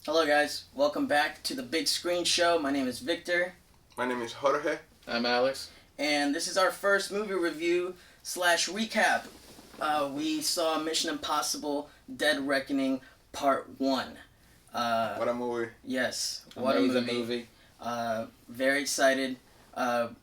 Hello, guys. Welcome back to the Big Screen Show. My name is Victor, My name is Jorge. I'm Alex. and this is our first movie review slash recap. We saw Mission Impossible: Dead Reckoning Part One. What a movie. Yes, what a Amazing movie! Very excited.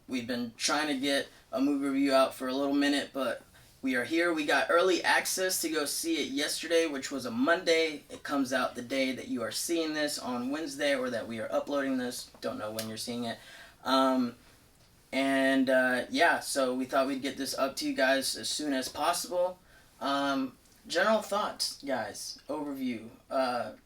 We've been trying to get a movie review out for a little minute, but we are here. We got early access to go see it yesterday, which was a Monday. It comes out the day that you are seeing this on Wednesday, or that we are uploading this. Don't know when you're seeing it. So we thought we'd get this up to you guys as soon as possible. General thoughts, guys. Overview. What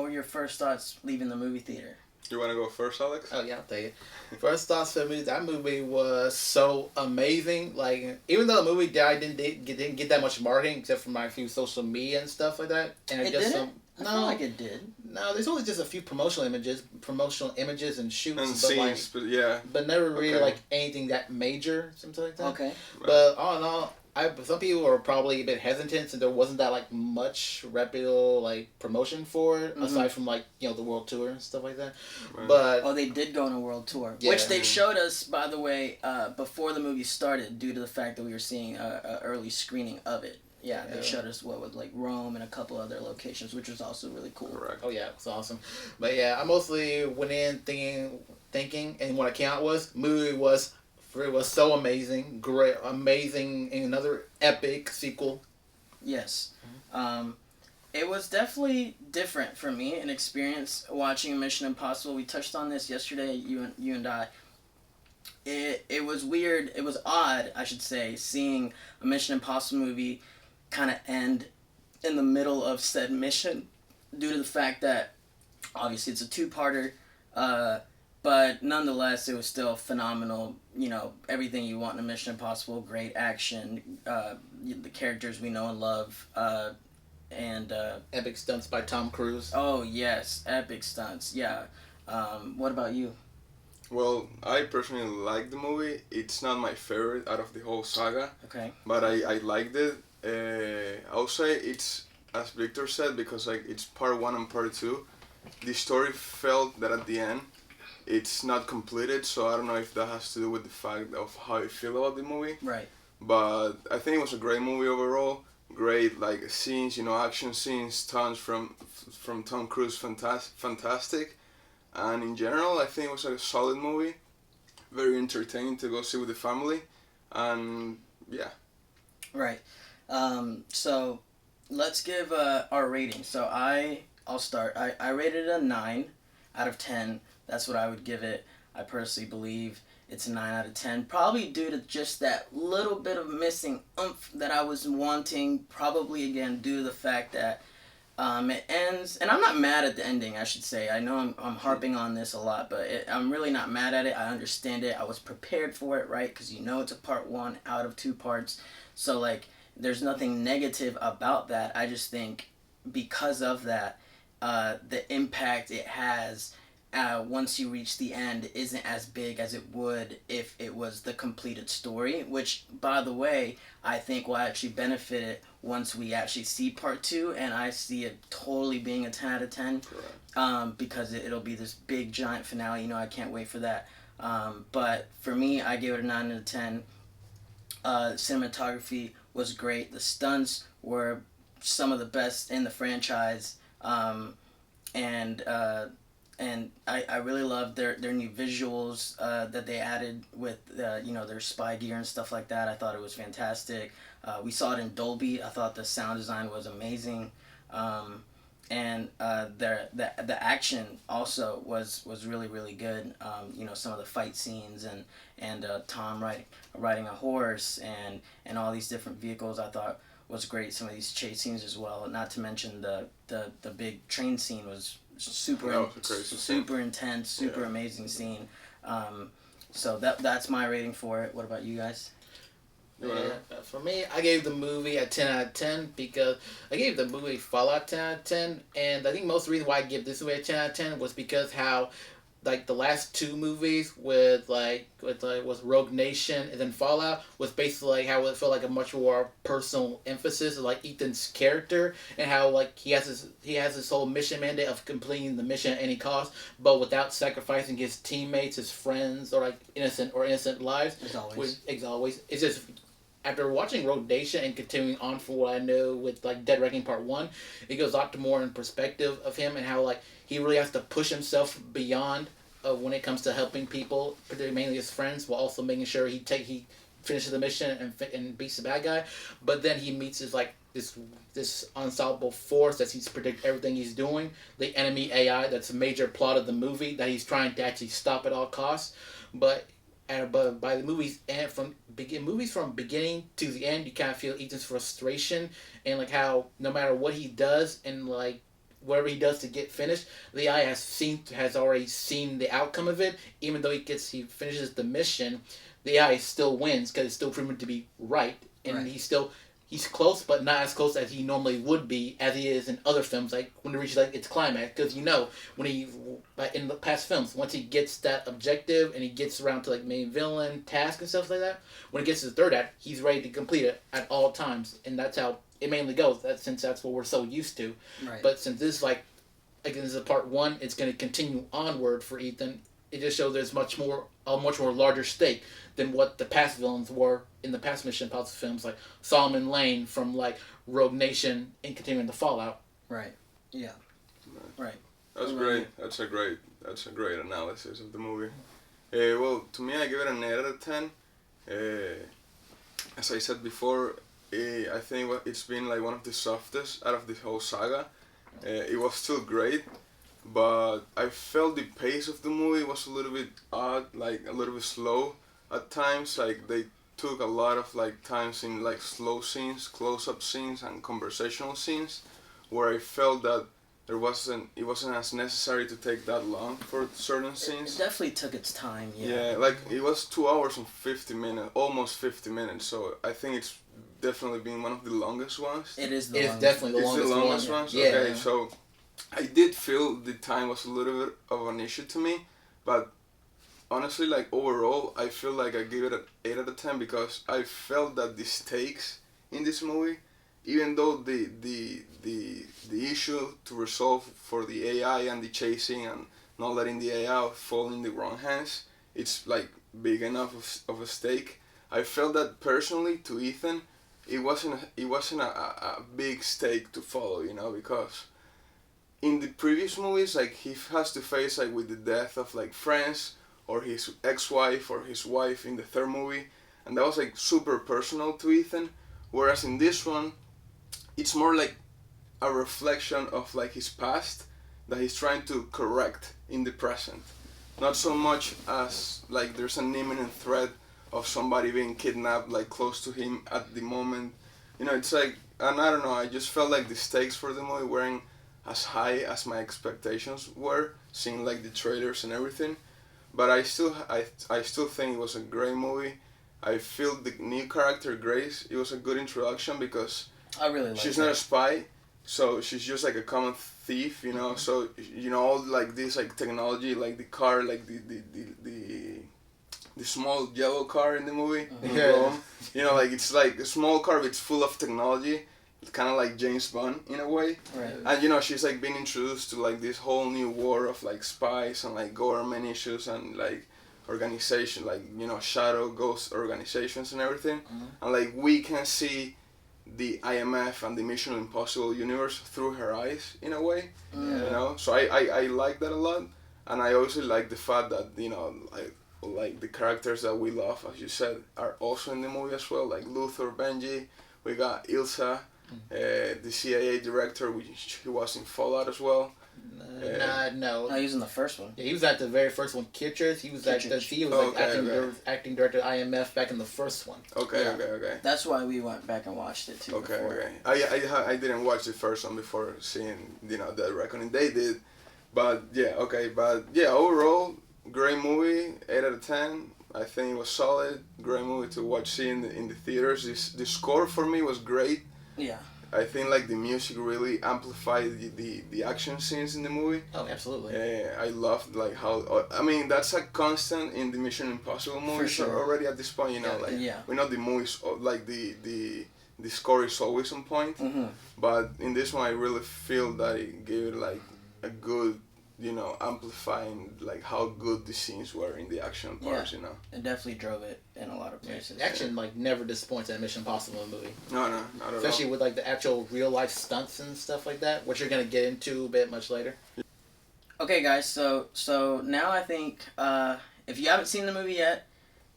were your first thoughts leaving the movie theater? You want to go first, Alex? Oh yeah, I'll tell you. First thoughts for me, that movie was so amazing. Like even though the movie didn't get that much marketing except for my few social media and stuff like that, and It just didn't? I no, feel like it did. no. There's only just a few promotional images and shoots, And but scenes, but yeah. but never really Okay. like anything that major, something like that. Okay. But all in all, some people were probably a bit hesitant since there wasn't that like much reputable like promotion for it, aside from like the world tour and stuff like that. Right. But Oh, they did go on a world tour, Yeah. which they showed us, by the way, before the movie started, due to the fact that we were seeing a early screening of it. Yeah, they Yeah. showed us what with like Rome and a couple other locations, which was also really cool. Correct. oh yeah, it's awesome. But yeah, I mostly went in thinking, and what I came out movie was so amazing, great, amazing, and another epic sequel. Yes. It was definitely different for me, an experience watching Mission Impossible. We touched on this yesterday, you and I. It was weird, it was odd, I should say, seeing a Mission Impossible movie kind of end in the middle of said mission, due to the fact that obviously it's a two-parter, but nonetheless it was still phenomenal. Everything you want in a Mission Impossible: great action, the characters we know and love, and Epic stunts by Tom Cruise. oh yes, epic stunts. Yeah. What about you? Well, I personally like the movie. It's not my favorite out of the whole saga, Okay. but I liked it. I'll say it's, as Victor said, because like it's part one and part two. The story felt that at the end, it's not completed. So I don't know if that has to do with the fact of how I feel about the movie. Right. But I think it was a great movie overall. Great like scenes, action scenes, stunts from Tom Cruise, fantastic. And in general, I think it was a solid movie. Very entertaining to go see with the family, and yeah. Right. So let's give our rating. So I'll start. I rated it a 9 out of 10. That's what I would give it. I personally believe it's a 9 out of 10. Probably due to just that little bit of missing oomph that I was wanting. Probably again due to the fact that it ends, and I'm not mad at the ending, I should say. I know I'm harping on this a lot, but I'm really not mad at it. I understand it. I was prepared for it, right? Because it's a part one out of two parts. So, like, there's nothing negative about that. I just think because of that, the impact it has once you reach the end isn't as big as it would if it was the completed story, which, by the way, I think will actually benefit it once we actually see part two, and I see it totally being a 10 out of 10. Correct. Because it'll be this big giant finale. I can't wait for that. But for me, I gave it a 9 out of 10. Cinematography was great. The stunts were some of the best in the franchise. And I really loved their new visuals that they added with their spy gear and stuff like that. I thought it was fantastic. We saw it in Dolby. I thought the sound design was amazing, and the action also was really really good. Some of the fight scenes and Tom riding a horse and all these different vehicles I thought was great. Some of these chase scenes as well. Not to mention the big train scene was super That was a crazy super intense, super Yeah. amazing scene. So that's my rating for it. What about you guys? You wanna- Yeah, for me, I gave the movie a 10 out of 10 because I gave the movie Fallout 10 out of 10, and I think most of the reason why I give this movie a 10 out of 10 was because how like the last two movies with Rogue Nation and then Fallout was basically like how it felt like a much more personal emphasis of like Ethan's character and how like he has this whole mission mandate of completing the mission at any cost, but without sacrificing his teammates, his friends, or like innocent lives. As always. As always, it's just after watching Rogue Nation and continuing on from what I know with like Dead Reckoning Part 1, it goes a lot more in perspective of him and how like he really has to push himself beyond when it comes to helping people, particularly mainly his friends, while also making sure he finishes the mission and beats the bad guy. But then he meets his like this unstoppable force that he's predict everything he's doing, the enemy AI that's a major plot of the movie that he's trying to actually stop at all costs. But by the movies and from beginning to the end, you kind of feel Ethan's frustration and like how no matter what he does and like whatever he does to get finished, the AI has already seen the outcome of it. Even though he finishes the mission, the AI still wins because it's still proven to be right, and right. He's close, but not as close as he normally would be, as he is in other films, like when it reaches like its climax. Because when he in the past films, once he gets that objective and he gets around to like main villain task and stuff like that, when it gets to the third act, he's ready to complete it at all times, and that's how it mainly goes. Since that's what we're so used to. Right. But since this this is a part 1, it's going to continue onward for Ethan. It just shows there's a much more larger stake than what the past villains were in the past Mission Impossible films, like Solomon Lane from like Rogue Nation and continuing the Fallout. Right. Yeah. Right. That's great. That's a great analysis of the movie. Well, to me, I give it an 8 out of 10. As I said before, I think it's been like one of the softest out of this whole saga. It was still great, but I felt the pace of the movie was a little bit odd, like a little bit slow at times. Like they took a lot of like times in like slow scenes, close-up scenes, and conversational scenes, where I felt that it wasn't as necessary to take that long for certain scenes. It definitely took its time. Yeah, like it was 2 hours and 50 minutes, almost 50 minutes. So I think it's definitely been one of the longest ones. It is definitely the longest one. Yeah. Okay, so I did feel the time was a little bit of an issue to me, but honestly, like overall, I feel like I give it an 8 out of 10 because I felt that the stakes in this movie, even though the issue to resolve for the AI and the chasing and not letting the AI fall in the wrong hands, it's like big enough of a stake. I felt that personally to Ethan, it wasn't a big stake to follow, because in the previous movies, like he has to face like with the death of like friends or his ex-wife or his wife in the third movie, and that was like super personal to Ethan. Whereas in this one, it's more like a reflection of like his past that he's trying to correct in the present. Not so much as like there's an imminent threat of somebody being kidnapped like close to him at the moment. It's like, and I don't know, I just felt like the stakes for the movie weren't as high as my expectations were, seeing like the trailers and everything. But I still think it was a great movie. I feel the new character Grace, it was a good introduction because I really like she's not a spy, so she's just like a common thief, Mm-hmm. So all like this like technology, like the car, like the small yellow car in the movie. Yeah. Like it's like a small car, but it's full of technology. It's kind of like James Bond in a way. Right. And she's like being introduced to like this whole new war of like spies and like government issues and like organization, like shadow ghost organizations and everything. Mm-hmm. And like we can see the IMF and the Mission Impossible universe through her eyes in a way. So I like that a lot, and I also like the fact that like the characters that we love, as you said, are also in the movie as well, like Luthor, Benji. We got Ilsa, the CIA director, which he was in Fallout as well. No. No, he was in the first one. Yeah, he was at the very first one, Kitchers. He was acting director of IMF back in the first one. Okay, Yeah. okay. That's why we went back and watched it too. Okay, before. okay. I didn't watch the first one before seeing the reckoning they did, but overall great movie, 8 out of 10. I think it was solid, great movie to watch, see in the theaters. The score for me was great. Yeah. I think like the music really amplified the action scenes in the movie. Oh, absolutely. I loved like how I mean that's a constant in the Mission Impossible movies sure. already at this point. You know, like Yeah. we know the movies like the score is always on point, Mm-hmm. but in this one I really feel that it gave it like a good, you know, amplifying like how good the scenes were in the action parts. Yeah. You know. It definitely drove it in a lot of places. Action like never disappoints in a Mission Impossible movie, No, not at all. especially with like the actual real life stunts and stuff like that, which you're gonna get into a bit much later. Okay, guys. So now I think if you haven't seen the movie yet,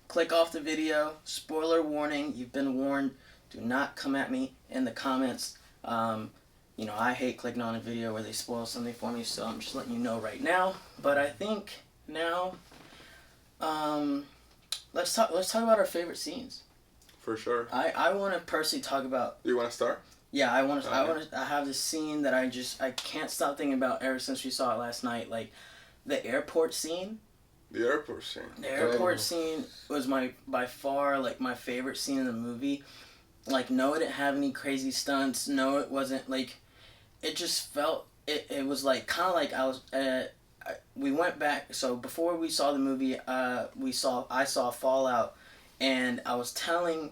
click off the video. Spoiler warning. You've been warned. Do not come at me in the comments. You know, I hate clicking on a video where they spoil something for me, so I'm just letting you know right now. But I think now, let's talk about our favorite scenes. For sure. I want to personally talk about. Do you want to start? Yeah, I want to. Okay. I have this scene that I can't stop thinking about ever since we saw it last night. Like, the airport scene. The airport scene. The airport scene was by far like my favorite scene in the movie. Like, no, it didn't have any crazy stunts. No, it wasn't like. It just felt. It was like kind of like I was. We went back. So before we saw the movie, I saw Fallout, and I was telling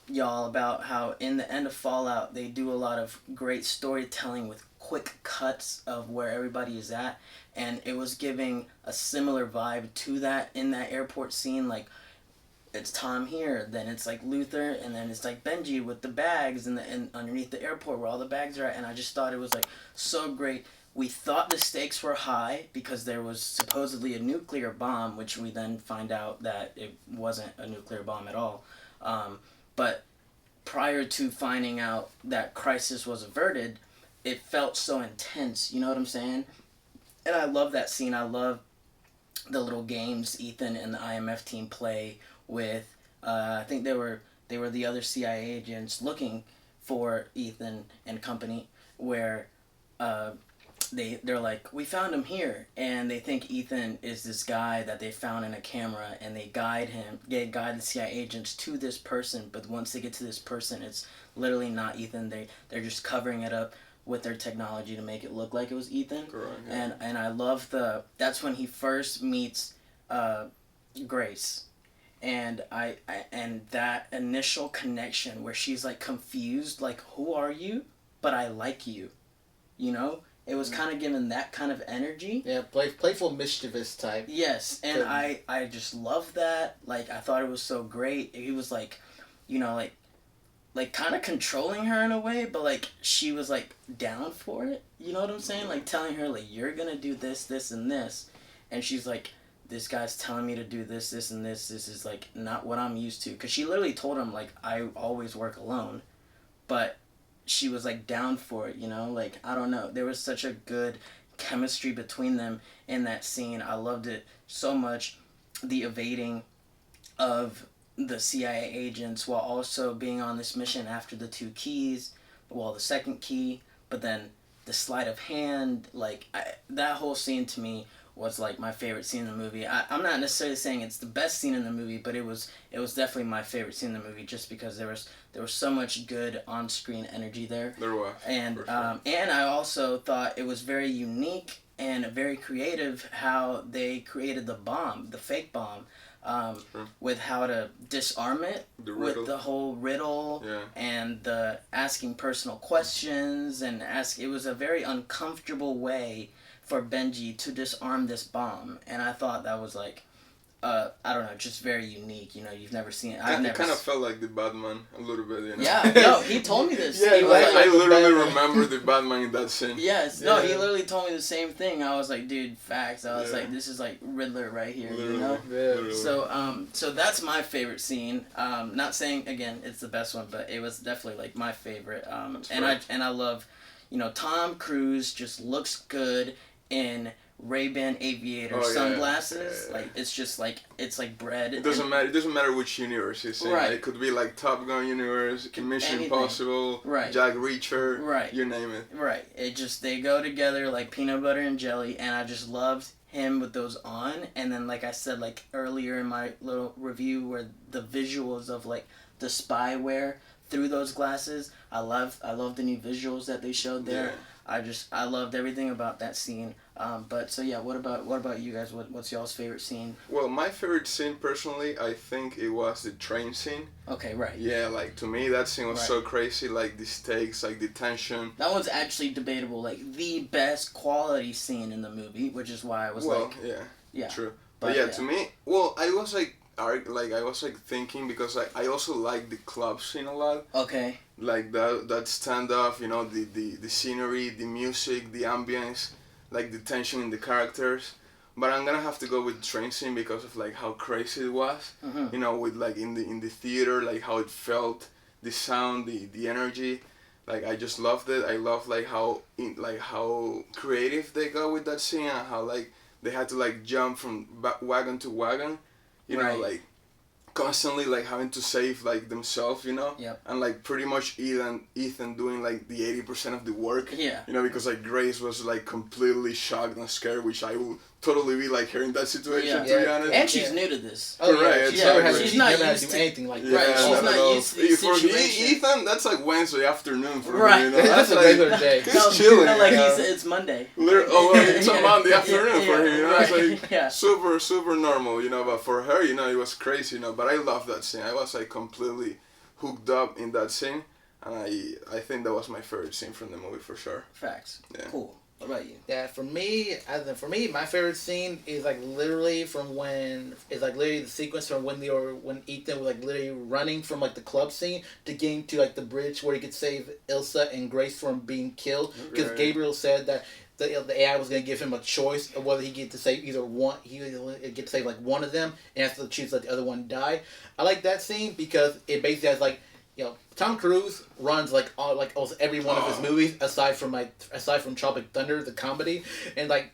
y'all about how in the end of Fallout they do a lot of great storytelling with quick cuts of where everybody is at, and it was giving a similar vibe to that in that airport scene. Like, it's Tom here, then it's like Luther, and then it's like Benji with the bags and underneath the airport where all the bags are at, and I just thought it was like so great. We thought the stakes were high because there was supposedly a nuclear bomb, which we then find out that it wasn't a nuclear bomb at all. But prior to finding out that crisis was averted, it felt so intense, you know what I'm saying? And I love that scene. I love the little games Ethan and the IMF team play with, I think they were the other CIA agents looking for Ethan and company, where they're like, we found him here, and they think Ethan is this guy that they found in a camera, and they guide the CIA agents to this person, but once they get to this person, it's literally not Ethan. They're just covering it up with their technology to make it look like it was Ethan. Correct. Yeah. And I love that's when he first meets Grace. And and that initial connection where she's like confused, like, who are you? But I like you. You know? It was kind of given that kind of energy. Yeah, playful, mischievous type. Yes, and I just love that. Like, I thought it was so great. He was like, you know, like kind of controlling her in a way, but like she was like down for it. You know what I'm saying? Like telling her like, you're gonna do this, this, and this, and she's like, this guy's telling me to do this, this, and this. This is like not what I'm used to. Cause she literally told him like, I always work alone, but she was like down for it. You know, like I don't know. There was such a good chemistry between them in that scene. I loved it so much. The evading of the CIA agents while also being on this mission after the two keys, well, the second key, but then the sleight of hand, like that whole scene to me was like my favorite scene in the movie. I'm not necessarily saying it's the best scene in the movie, but it was definitely my favorite scene in the movie just because there was so much good on-screen energy there. There was. And sure. And I also thought it was very unique and very creative how they created the bomb, the fake bomb. With how to disarm it, with the whole riddle, yeah. And the asking personal questions, and it was a very uncomfortable way for Benji to disarm this bomb, and I thought that was like, I don't know, just very unique. You know, you've never seen it. It kind of felt like the Batman a little bit, you know. Yeah, no, he told me this. Yeah, I literally remember the Batman in that scene. Yes, no, he literally told me the same thing. I was like, dude, facts. I was like, this is like Riddler right here, literally, you know. Literally. So that's my favorite scene. Not saying again it's the best one, but it was definitely like my favorite. And I love, you know, Tom Cruise just looks good in Ray-Ban aviator sunglasses. Yeah. Like it's just like it's like bread. It doesn't matter. It doesn't matter which universe it's in. Right. It could be like Top Gun universe, Mission Impossible, right. Jack Reacher, right. You name it. Right. It just they go together like peanut butter and jelly, and I just loved him with those on. And then like I said like earlier in my little review, where the visuals of like the spyware through those glasses. I love the new visuals that they showed there. Yeah. I loved everything about that scene. But so yeah, what about you guys? What's y'all's favorite scene? Well, my favorite scene personally, I think it was the train scene. Okay, right. Yeah, like to me that scene was Right. so crazy. Like the stakes, like the tension. That one's actually debatable, like the best quality scene in the movie, which is why I was Well, like, yeah, yeah. true. But yeah, to me, well, I was like, I was like thinking because I also like the club scene a lot. Okay. Like that standoff, you know, the scenery, the music, the ambience, like the tension in the characters. But I'm gonna have to go with train scene because of like how crazy it was. Mm-hmm. You know, with like in the theater, like how it felt, the sound, the energy. Like I just loved it. I love like how creative they got with that scene and how like they had to like jump from wagon to wagon. You Right. know, like constantly like having to save like themselves, you know, Yep. and like pretty much Ethan doing like the 80% of the work, Yeah. you know, because like Grace was like completely shocked and scared, which I will totally be like her in that situation, Yeah. to be honest. And she's Yeah. new to this. Oh Correct, yeah, it's she's never had, so she's she's not never had to used do to- anything like Yeah, Right, that. she's not not at all. used to the For situation. Ethan, that's like Wednesday afternoon for Right. him, you know. That's a like, regular day. He's No, chilling. no, like you know? it's Monday. Oh, well, it's a Monday afternoon Yeah, for him, you know. right. It's like Yeah. super normal, you know. But for her, you know, it was crazy, you know. But I love that scene. I was like completely hooked up in that scene, and I think that was my favorite scene from the movie for sure. Facts. Yeah. Cool. What about you? Yeah, for me, my favorite scene is like literally the sequence from when Ethan was like literally running from like the club scene to getting to like the bridge where he could save Ilsa and Grace from being killed, because Right. Gabriel said that the AI was gonna give him a choice of whether he get to save either one. He would get to save like one of them and has to choose let the other one die. I like that scene because it basically has like, you know, Tom Cruise runs like almost every one of his movies aside from Tropic Thunder, the comedy, and like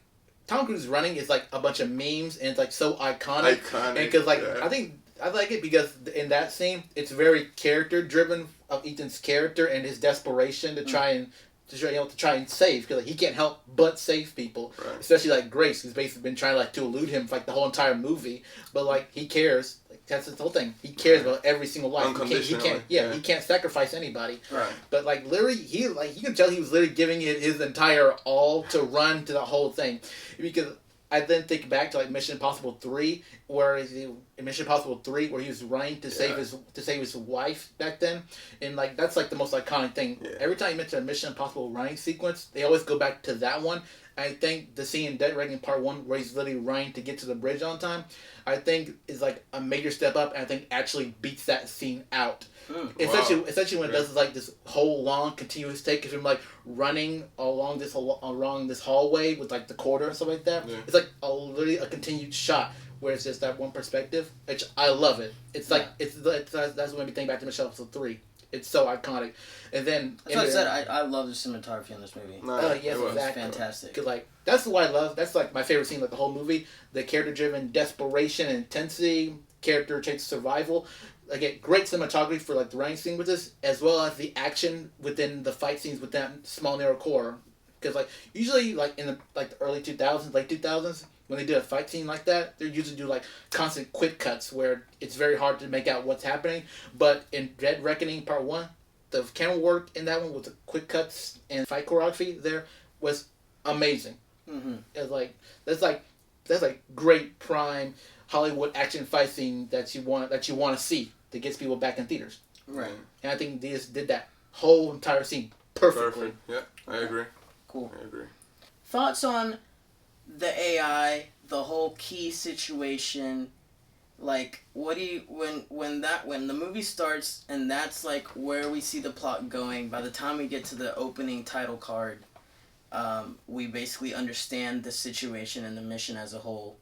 Tom Cruise running is like a bunch of memes and it's like so iconic. And because like yeah. I think I like it because in that scene it's very character driven of Ethan's character and his desperation to try and to try and save, because like, he can't help but save people, Right. especially like Grace, who's basically been trying like to elude him for like the whole entire movie, but like he cares. Like, that's his whole thing. He cares about every single life. Unconditionally, He yeah. can't sacrifice anybody. Right. But like literally, you can tell he was literally giving it his entire all to run to the whole thing, because I then think back to like Mission Impossible 3, in Mission Impossible 3 where he was running to save his wife back then, and like that's like the most iconic thing. Yeah. Every time you mention a Mission Impossible running sequence, they always go back to that one. I think the scene in Dead Reckoning Part 1 where he's literally running to get to the bridge on time, I think is like a major step up, and I think actually beats that scene out. Especially when it does like this whole long continuous take of him like running along this hallway with like the corridor and stuff like that. Yeah. It's like literally a continued shot where it's just that one perspective, which I love it. It's like that's what made me think back to Mission Impossible 3. It's so iconic, and then That's what I said. I love the cinematography in this movie. No, yes, it was. exactly. Fantastic. Cause like that's what I love. That's like my favorite scene, like the whole movie. The character-driven desperation and intensity, character takes survival. Again, great cinematography for like the running scene with this, as well as the action within the fight scenes with that small narrow core. Because like usually like in the early 2000s, late 2000s, when they did a fight scene like that, they usually do like constant quick cuts where it's very hard to make out what's happening. But in Dead Reckoning Part 1, the camera work in that one with the quick cuts and fight choreography there was amazing. Mm-hmm. It's like that's like great prime Hollywood action fight scene that you want to see that gets people back in theaters. Right. And I think they just did that whole entire scene perfectly. Perfect. Yeah, I agree. Cool. I agree. Thoughts on the AI, the whole key situation? Like, what do you when the movie starts and that's like where we see the plot going? By the time we get to the opening title card, we basically understand the situation and the mission as a whole.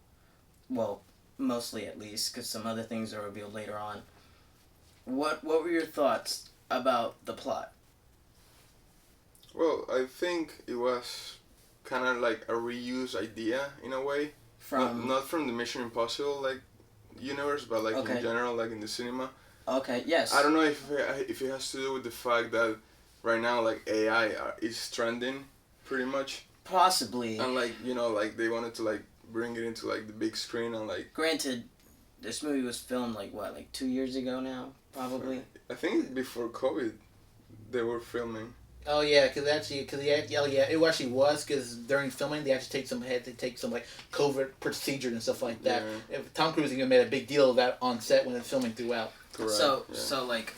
Well, mostly at least, because some other things are revealed later on. What were your thoughts about the plot? Well, I think it was kind of like a reuse idea in a way. Not from the Mission Impossible like universe, but like Okay. in general, like in the cinema. Okay. Yes. I don't know if it has to do with the fact that right now like AI is trending pretty much, Possibly. and like you know like they wanted to like bring it into like the big screen and like Granted, this movie was filmed like 2 years ago now. probably. I think before COVID, they were filming. Oh yeah, because it actually was because during filming they actually had to take some like covert procedures and stuff like that. Yeah. If Tom Cruise even made a big deal of that on set when it's filming throughout. Correct. So yeah. so like,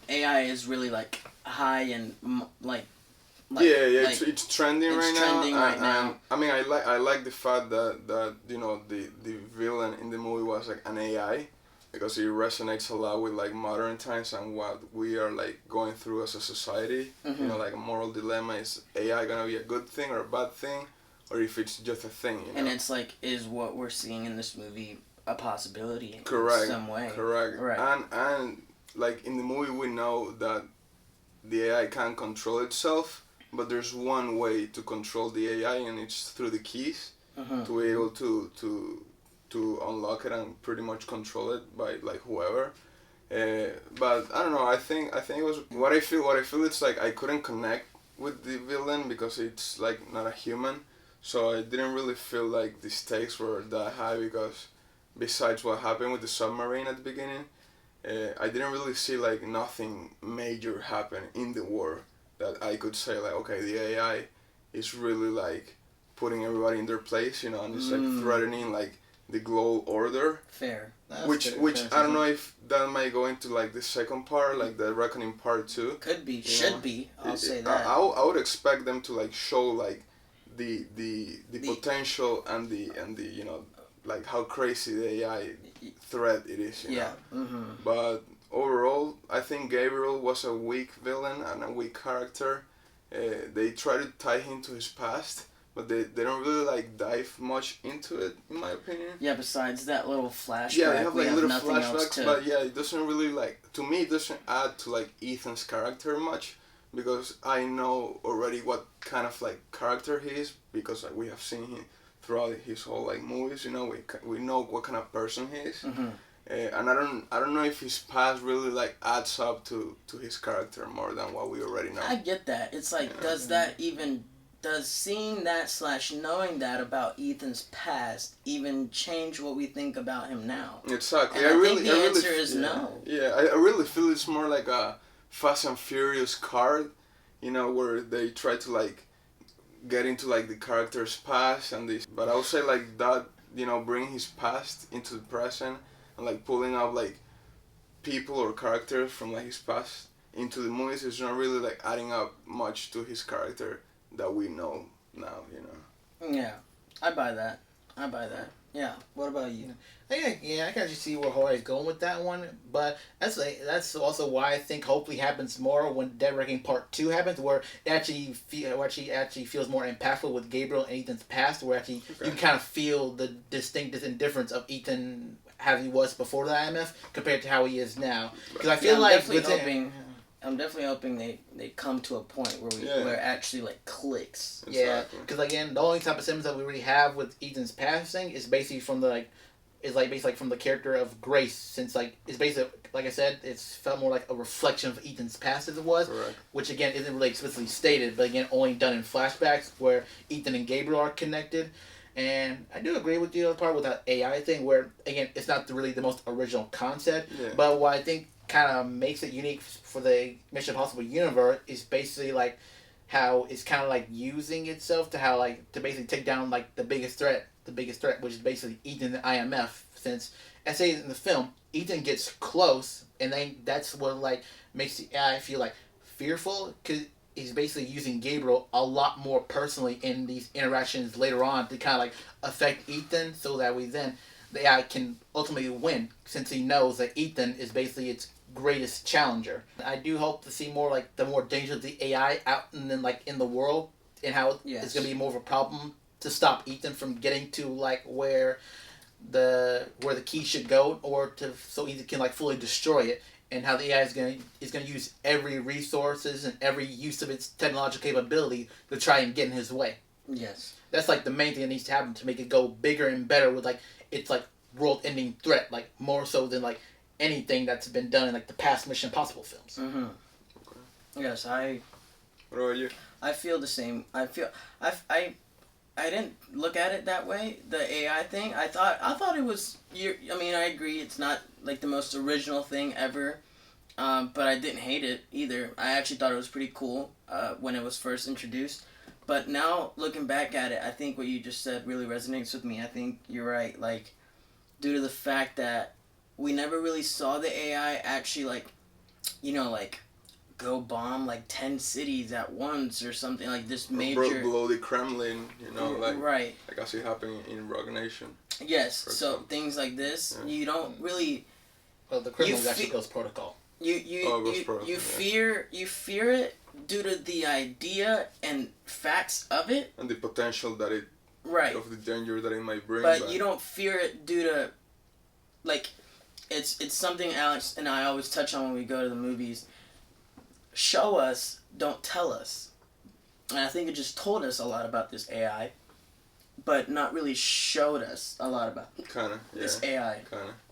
AI is really like high and like. Yeah, like, it's trending it's right trending now. right now. I mean, I like the fact that the villain in the movie was like an AI, because it resonates a lot with like modern times and what we are like going through as a society. Mhm. Like a moral dilemma: is AI gonna be a good thing or a bad thing, or if it's just a thing? And it's like, is what we're seeing in this movie a possibility in Correct. some way? Correct. Right. And like in the movie, we know that the AI can't control itself. But there's one way to control the AI, and it's through the keys, Mhm. to be able to unlock it and pretty much control it by like whoever. But I don't know. I think it was what I feel. What I feel, it's like I couldn't connect with the villain because it's like not a human, so I didn't really feel like the stakes were that high, because besides what happened with the submarine at the beginning, I didn't really see like nothing major happen in the war that I could say like, okay, the AI is really like putting everybody in their place, and it's like threatening like the global order. Fair. Which I don't know if that might go into like the second part, like the Reckoning Part 2. Could be. You Should know? be. I'll say that. I would expect them to like show like the The- potential and the like how crazy the AI threat it is. You Yeah. know? Mm-hmm. But overall, I think Gabriel was a weak villain and a weak character. They try to tie him to his past, but they don't really like dive much into it, in my opinion. Yeah. Besides that little flashback, Yeah, they have we like have little nothing else flashbacks, to. but yeah, it doesn't really like, to me, it doesn't add to like Ethan's character much, because I know already what kind of like character he is, because like we have seen him throughout his whole like movies. We know what kind of person he is. Mm-hmm. And I don't know if his past really like adds up to his character more than what we already know. I get that. It's like, does seeing that / knowing that about Ethan's past even change what we think about him now? Exactly. And I think the answer is no. Yeah, I really feel it's more like a Fast and Furious card, where they try to like get into like the character's past and this. But I would say like that, bring his past into the present and like pulling up like people or characters from like his past into the movies is not really like adding up much to his character that we know now. Yeah, I buy that. Yeah. What about you? Yeah, I can actually see where Jorge's going with that one, but that's also why I think hopefully happens more when Dead Reckoning Part 2 happens, where it actually feels more impactful with Gabriel and Ethan's past, where actually you can kind of feel the distinct indifference of Ethan how he was before the IMF compared to how he is now. Because I feel I'm definitely hoping they come to a point where it actually like clicks. Exactly. Yeah, because again, the only type of symptoms that we really have with Ethan's passing is basically from the from the character of Grace, since like it's basically, like I said, it's felt more like a reflection of Ethan's past as it was. Correct. Which again isn't really explicitly stated, but again only done in flashbacks where Ethan and Gabriel are connected. And I do agree with the other part with that AI thing, where again it's not really the most original concept, but what I think kind of makes it unique for the Mission Impossible universe is basically like how it's kind of like using itself to basically take down like the biggest threat, which is basically Ethan and the IMF. Since I say in the film, Ethan gets close, and then that's what like makes the AI feel like fearful, because he's basically using Gabriel a lot more personally in these interactions later on to kind of like affect Ethan, so that the AI can ultimately win, since he knows that Ethan is basically its greatest challenger. I do hope to see more like the more danger of the AI out and then like in the world, and how it's gonna be more of a problem to stop Ethan from getting to like where the key should go, or so Ethan can like fully destroy it, and how the AI is gonna use every resources and every use of its technological capability to try and get in his way. Yes. That's like the main thing that needs to happen to make it go bigger and better with like its like world-ending threat, like more so than like anything that's been done in like the past Mission Impossible films. Mm-hmm. Okay. Yes, What about you? I feel the same. I I didn't look at it that way. The AI thing. I thought it was. I mean, I agree. It's not like the most original thing ever. But I didn't hate it either. I actually thought it was pretty cool when it was first introduced. But now looking back at it, I think what you just said really resonates with me. I think you're right. Like, due to the fact that we never really saw the AI actually like go bomb like 10 cities at once or something like this major. Blow the Kremlin, Right. like I see happening in Rogue Nation. Yes. So things like this, you don't really. Well, the criminal actually goes protocol. You fear it due to the idea and facts of it and the potential that it of the danger that it might bring. But you don't fear it due to like it's something Alex and I always touch on when we go to the movies. Show us, don't tell us. And I think it just told us a lot about this AI, but not really showed us a lot about this AI.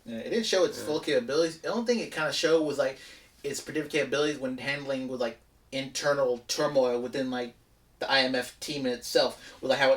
Yeah, it didn't show its full capabilities. The only thing it kind of showed was like its predictive capabilities when handling with like internal turmoil within like the IMF team in itself. With like how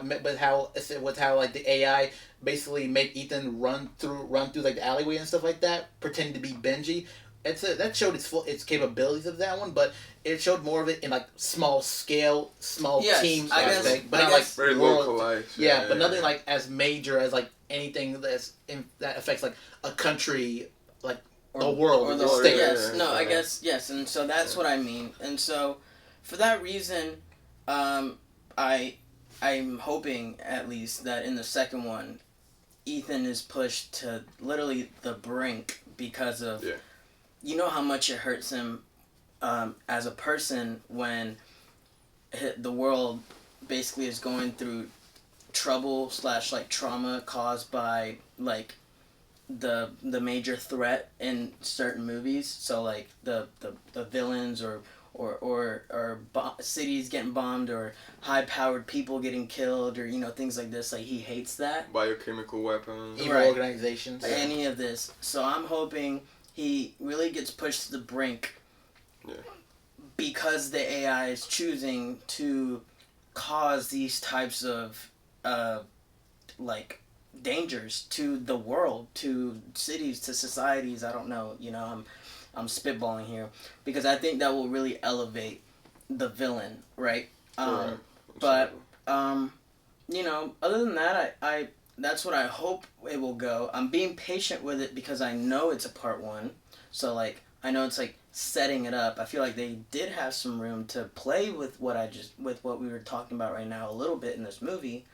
like the AI basically made Ethan run through like the alleyway and stuff like that, pretending to be Benji. That showed its capabilities of that one, but it showed more of it in like small teams. I guess, but not like very localized. Yeah, but nothing like as major as like anything that affects like a country, like the world or the state. Yes, no, I guess yes, and so that's what I mean, and so for that reason, I'm hoping at least that in the second one, Ethan is pushed to literally the brink because of. Yeah. You know how much it hurts him as a person when the world basically is going through trouble / like trauma caused by like the major threat in certain movies. So like the villains or cities getting bombed or high powered people getting killed or things like this. Like he hates that. Biochemical weapons. Evil organizations. Any of this. So I'm hoping he really gets pushed to the brink because the AI is choosing to cause these types of like dangers to the world, to cities, to societies. I don't know, I'm spitballing here because I think that will really elevate the villain, right? But other than that, I that's what I hope it will go. I'm being patient with it because I know it's a part 1. So, like, I know it's, like, setting it up. I feel like they did have some room to play with what we were talking about right now a little bit in this movie.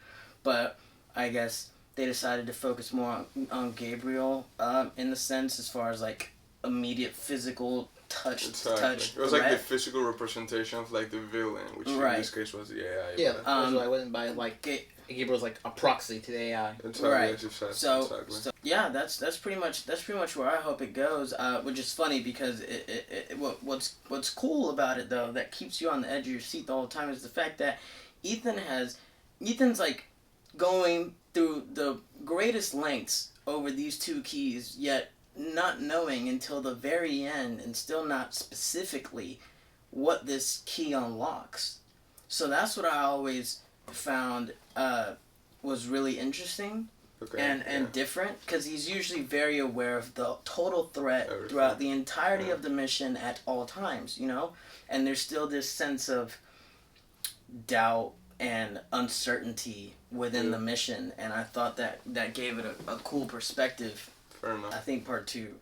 But I guess they decided to focus more on Gabriel in the sense as far as, like, immediate physical touch. It was like the physical representation of, like, the villain, which in this case was the AI. Yeah, I wouldn't buy, like... Gabriel's like a proxy to the AI. Right. So yeah, that's pretty much where I hope it goes. Which is funny because what's cool about it though that keeps you on the edge of your seat the whole time is the fact that Ethan's like going through the greatest lengths over these 2 keys, yet not knowing until the very end and still not specifically what this key unlocks. So that's what I always found was really interesting and different because he's usually very aware of the total threat throughout the entirety of the mission at all times, and there's still this sense of doubt and uncertainty within the mission, and I thought that gave it a cool perspective. Fair enough. I think part 2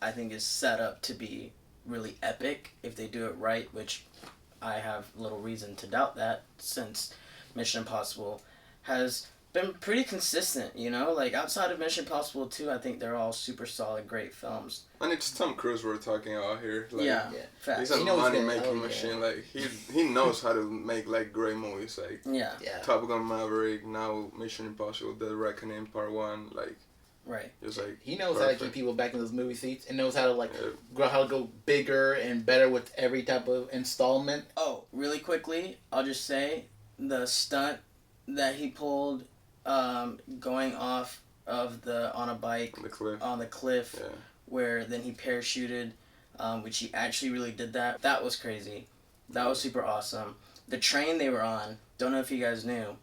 is set up to be really epic if they do it right, which I have little reason to doubt that since Mission Impossible has been pretty consistent, like outside of Mission Impossible 2, I think they're all super solid, great films. And it's Tom Cruise we're talking about here. Like, facts. He's a money-making machine. Like he knows how to make like great movies, like Top Gun Maverick, now Mission Impossible: Dead Reckoning Part 1, like. Right. Just like he knows how to keep people back in those movie seats and knows how to go bigger and better with every type of installment. Oh, really quickly, I'll just say the stunt that he pulled going off of on a bike on the cliff where then he parachuted, which he actually really did that was crazy. That was super awesome. The train they were on, don't know if you guys knew,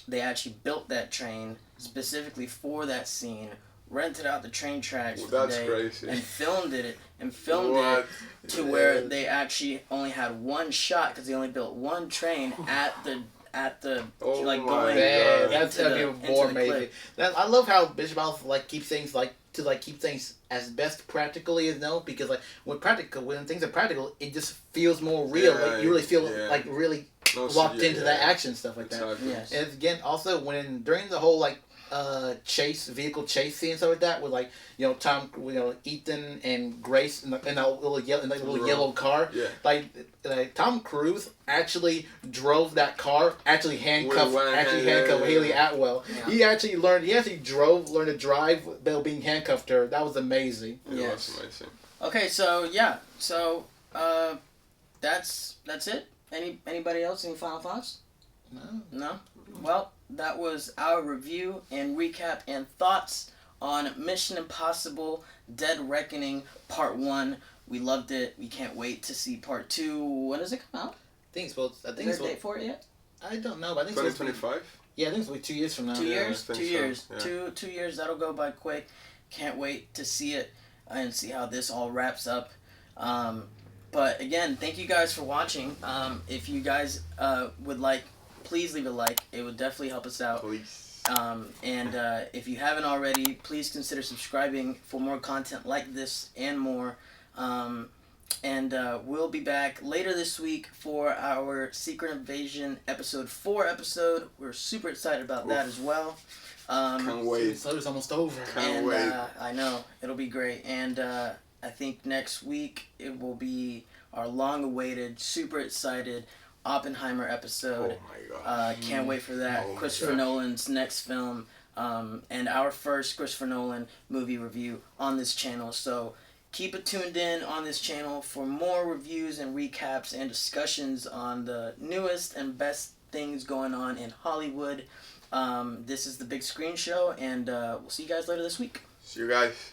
they actually built that train specifically for that scene, rented out the train tracks for the That's day, crazy. and filmed it What? to where they actually only had one shot because they only built one train at the Oh like my going Man, God. that's into even the- more into the amazing. clip. I love how Bishop Mouth like keeps things like to like keep things as best practically as known, because like when things are practical, it just feels more real. Yeah, like you really feel yeah. like really No, locked yeah, into yeah. that action stuff like that. Exactly. Yes. And again, also when during the whole like vehicle chase scene and stuff like that, with like Ethan and Grace in that little yellow car, Yeah. like Tom Cruise actually drove that car, actually handcuffed Haley Atwell. Yeah. He actually learned to drive while being handcuffed her. That was amazing. It Yes. was amazing. Okay, so that's it. Anybody else? Any final thoughts? No. No? Well, that was our review and recap and thoughts on Mission Impossible Dead Reckoning Part 1. We loved it. We can't wait to see Part 2. When does it come out? I think Is there a date for it yet? I don't know, but I think it's supposed to be- 2025? Yeah, I think it's like 2 years from now. 2 Yeah, I years? think 2 so, years. yeah. 2 years. That'll go by quick. Can't wait to see it and see how this all wraps up. But again, thank you guys for watching. If you guys would like, please leave a like. It would definitely help us out. Please. And if you haven't already, please consider subscribing for more content like this and more. And we'll be back later this week for our Secret Invasion episode 4 episode. We're super excited about that as well. Can't wait. So it's almost over. Can't And wait. I know it'll be great. And I think next week it will be our long-awaited, super excited Oppenheimer episode. Oh my God. Can't wait for that. Oh my Christopher gosh. Nolan's next film, and our first Christopher Nolan movie review on this channel. So keep it tuned in on this channel for more reviews and recaps and discussions on the newest and best things going on in Hollywood. This is the Big Screen Show, and we'll see you guys later this week. See you guys.